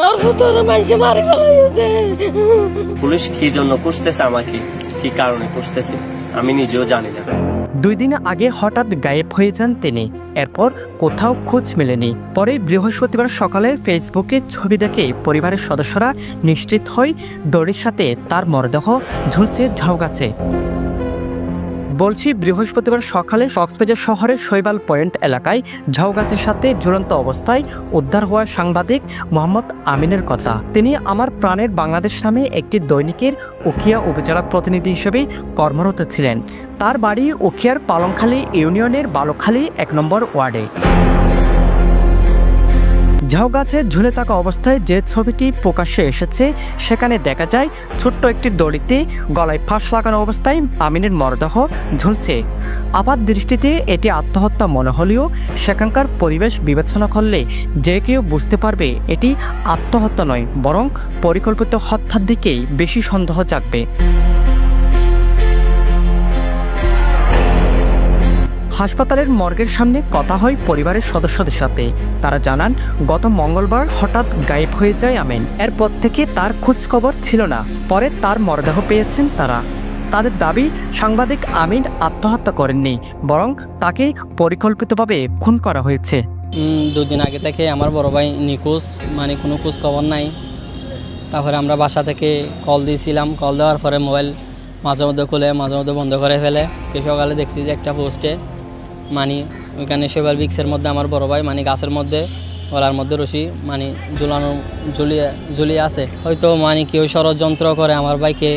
আর ফুতরে মানুষে মারি ফেলাইছে। পুলিশ কি জন্য খুঁজতেছে আমাকে, কি কারণে খুঁজতেছে আমি নিজেও জানি না। 2 দিন আগে হঠাৎ গায়েব হয়ে যান তিনি, এরপর কোথাও খোঁজ মেলেনি। পরে বৃহস্পতিবার সকালে ফেসবুকে ছবি দেখে পরিবারের সদস্যরা নিশ্চিত হয় দড়ির সাথে তার মরদেহ ঝুলছে ঝাউগাছে। বলছি বৃহস্পতিবার সকালে কক্সবাজার শহরের শৈবাল পয়েন্ট এলাকায় ঝাউগাছের সাথে ঝুলন্ত অবস্থায় উদ্ধার হওয়া সাংবাদিক মোহাম্মদ আমিনের কথা। তিনি আমার প্রাণের বাংলাদেশ নামে একটি দৈনিকের উখিয়া উপজেলা প্রতিনিধি হিসেবে কর্মরত ছিলেন। তার বাড়ি উখিয়ার পালংখালী ইউনিয়নের বালুখালী 1 নম্বর ওয়ার্ডে। ঝাউগাছে ঝুলে থাকা অবস্থায় যে ছবিটি প্রকাশ্যে এসেছে সেখানে দেখা যায় ছোট্ট একটি দড়িতে গলায় ফাঁস লাগানো অবস্থায় আমিনের মরদেহ ঝুলছে। আপাত দৃষ্টিতে এটি আত্মহত্যা মনে হলেও সেখানকার পরিবেশ বিবেচনা করলে যে কেউ বুঝতে পারবে এটি আত্মহত্যা নয়, বরং পরিকল্পিত হত্যার দিকেই বেশি সন্দেহ জাগবে। হাসপাতালের মর্গের সামনে কথা হয় পরিবারের সদস্যদের সাথে। তারা জানান গত মঙ্গলবার হঠাৎ গায়েব হয়ে যায় আমিন। এরপর থেকে তার খোঁজ খবর ছিল না। পরে তার মরদেহ পেয়েছেন তারা। তাদের দাবি সাংবাদিক আমিন আত্মহত্যা করেননি, বরং তাকে পরিকল্পিতভাবে খুন করা হয়েছে। 2 দিন আগে থেকে আমার বড় ভাই নিখোঁজ, মানে কোনো খোঁজ খবর নাই। তারপরে আমরা বাসা থেকে কল দিয়েছিলাম, কল দেওয়ার পরে মোবাইল মাঝে মধ্যে খুলে মাঝে মধ্যে বন্ধ করে ফেলে। সকালে দেখছি যে একটা পোস্টে মানে ওইখানে শৈবাল বিক্সের মধ্যে আমার বড় ভাই মানে গাছের মধ্যে গলার মধ্যে রশি মানে ঝুলিয়ে আছে। হয়তো মানে কেউ ষড়যন্ত্র করে আমার ভাইকে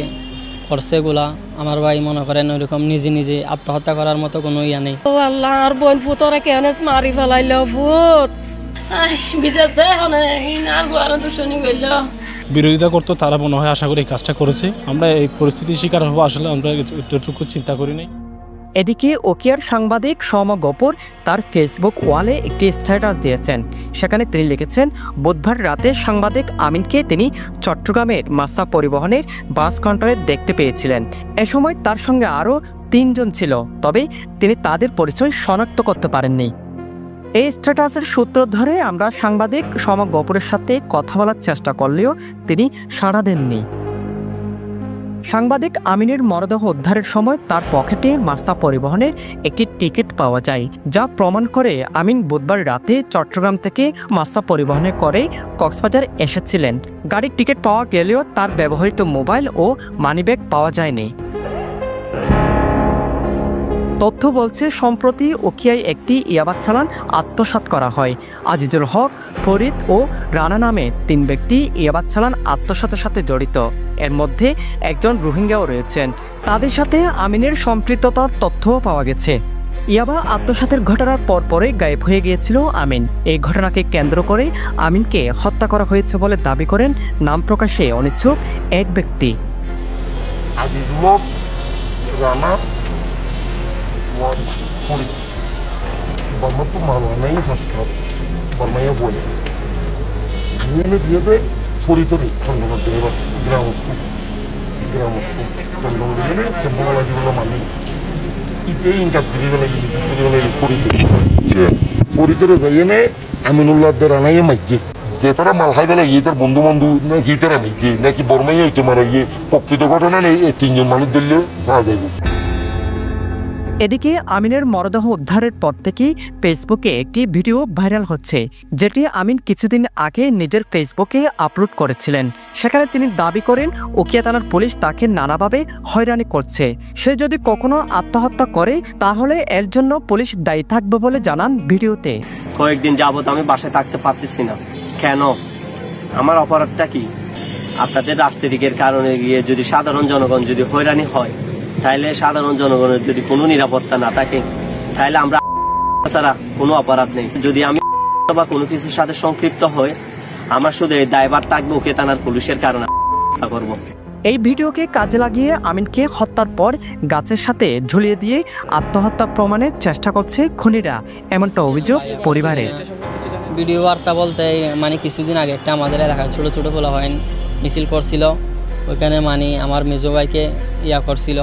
করছে এগুলা। আমার ভাই মনে করেন ওইরকম নিজে আত্মহত্যা করার মতো কোনো ইয়া নেই। ও আল্লাহ, আর বোন ফুতরে কেন মারি ফেলাইলো ভূত। বিরোধিতা করতো তারা মনে হয় আশা করি এই কাজটা করেছে। আমরা এই পরিস্থিতির শিকার হবো আসলে আমরা এতটুকু চিন্তা করি নাই। এদিকে উখিয়ার সাংবাদিক সৌম্য গফুর তার ফেসবুক ওয়ালে একটি স্ট্যাটাস দিয়েছেন। সেখানে তিনি লিখেছেন, বুধবার রাতে সাংবাদিক আমিনকে তিনি চট্টগ্রামের মাসা পরিবহনের বাস কাউন্টারে দেখতে পেয়েছিলেন। এ সময় তার সঙ্গে আরও 3 জন ছিল, তবে তিনি তাদের পরিচয় শনাক্ত করতে পারেননি। এই স্ট্যাটাসের সূত্র ধরে আমরা সাংবাদিক সৌম্য গফুরের সাথে কথা বলার চেষ্টা করলেও তিনি সাড়া দেননি। সাংবাদিক আমিনের মরদেহ উদ্ধারের সময় তার পকেটে মার্সা পরিবহনের একটি টিকিট পাওয়া যায়, যা প্রমাণ করে আমিন বুধবার রাতে চট্টগ্রাম থেকে মার্সা পরিবহনে করে কক্সবাজার এসেছিলেন। গাড়ির টিকিট পাওয়া গেলেও তার ব্যবহৃত মোবাইল ও মানিব্যাগ পাওয়া যায়নি। তথ্য বলছে সম্প্রতি উখিয়ায় একটি ইয়াবা চালান আত্মসাৎ করা হয়। আজিজুল হক, ফরিদ ও রানা নামে 3 ব্যক্তি ইয়াবা চালান আত্মসাতের সাথে জড়িত। এর মধ্যে একজন রোহিঙ্গাও রয়েছেন। তাদের সাথে আমিনের সম্পৃক্ততার তথ্যও পাওয়া গেছে। ইয়াবা আত্মসাতের ঘটনার পরপরই গায়েব হয়ে গিয়েছিল আমিন। এই ঘটনাকে কেন্দ্র করে আমিনকে হত্যা করা হয়েছে বলে দাবি করেন নাম প্রকাশে অনিচ্ছুক এক ব্যক্তি। আজিজুল হক, রানা, ফরিদ বর্মা তো মালওয়ানাই ফাস্কার বর্মাইয়া বলে আমি দিয়ে দেয় ফরিদরে ধন্যবাদ দেবার গ্রাম ধন্যবাদ দিয়ে কেম্পলা জীবন মানি ইতে ইনকাপ ফরিদরে ফরিদরে যাইয়ে নে আমিনুল্লাহ রানাইয়ে মাইজে যে তারা মাল খাই বেলা ইয়ে তার বন্ধু নাকি তারা মাইজে নাকি বর্মাইয়া হইতে মারা ইয়ে প্রকৃত ঘটনা নেই। এই 3 জন মানুষ দিলেও পাওয়া যাবে। এদিকে আমিনের মরদেহ উদ্ধারের পর থেকেই ফেসবুকে একটি ভিডিও ভাইরাল হচ্ছে, যেটি আমিন কিছুদিন আগে নিজের ফেসবুকে আপলোড করেছিলেন। সেখানে তিনি দাবি করেন উখিয়া থানার পুলিশ তাকে নানাভাবে হয়রানি করছে। সে যদি কখনো আত্মহত্যা করে তাহলে এর জন্য পুলিশ দায়ী থাকবে বলে জানান ভিডিওতে। কয়েকদিন যাবত আমি বাসায় থাকতে পারতেছি না। কেন? আমার অপরাধটা কি? আপনাদের রাজনীতিকের কারণে গিয়ে যদি সাধারণ জনগণ যদি হয়রানি হয়, তাহলে সাধারণ জনগণের যদি কোনো নিরাপত্তা না থাকে তাহলে আমরা ছাড়া কোনো অপরাধ নেই। যদি আমি বা কোনো কিছুর সাথে সম্পৃক্ত হয়, আমার শুধু এই দায়ভার থাকবে উখিয়া থানার পুলিশের কারণে করব। এই ভিডিওকে কাজে লাগিয়ে আমিনকে হত্যার পর গাছের সাথে ঝুলিয়ে দিয়ে আত্মহত্যা প্রমাণের চেষ্টা করছে খুনিরা, এমনটা অভিযোগ পরিবারের। ভিডিও বার্তা বলতে মানে কিছুদিন আগে একটা আমাদের এলাকায় ছোটো ছোটো পোলাপাইন মিছিল করছিল। ওইখানে মানে আমার মেজো ভাইকে ইয়া করছিল,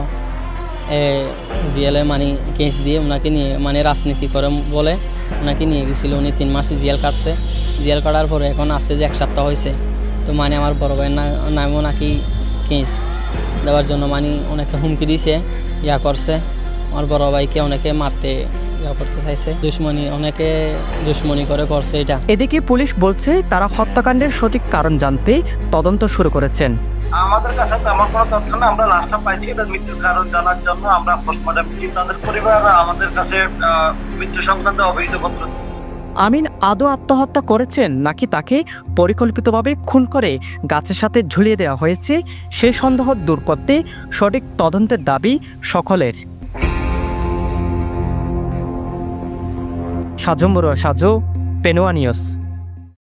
জিএলএ মানে কেস দিয়ে ওনাকে নিয়ে মানে রাজনীতি করে বলে ওনাকে নিয়ে গেছিলো, উনি 3 মাসে জেল কাটছে। জেল কাটার পরে এখন আসছে যে 1 সপ্তাহ হয়েছে। তো মানে আমার বড় ভাইয়ের নামও নাকি কেস দেওয়ার জন্য মানে অনেকে হুমকি দিয়েছে, ইয়া করছে। আমার বড় ভাইকে অনেকে মারতে ইয়া করতে চাইছে, অনেকে দুশ্মনী করে করছে এটা। এদিকে পুলিশ বলছে তারা হত্যাকাণ্ডের সঠিক কারণ জানতে তদন্ত শুরু করেছেন। আমাদের কাছে তেমন কোনো তথ্য না, আমরা লাশটা পাইছি, এটার মৃত্যুর কারণ জানার জন্য আমরা পোস্টমর্টম করছি। তাদের পরিবার আমাদের কাছে মৃত্যু সংক্রান্ত অভিযোগপত্র। আমিন আদৌ আত্মহত্যা করেছেন নাকি তাকে পরিকল্পিতভাবে খুন করে গাছের সাথে ঝুলিয়ে দেওয়া হয়েছে, সেই সন্দেহ দূর করতে সঠিক তদন্তের দাবি সকলের। সাজু, পেনোয়া নিউজ।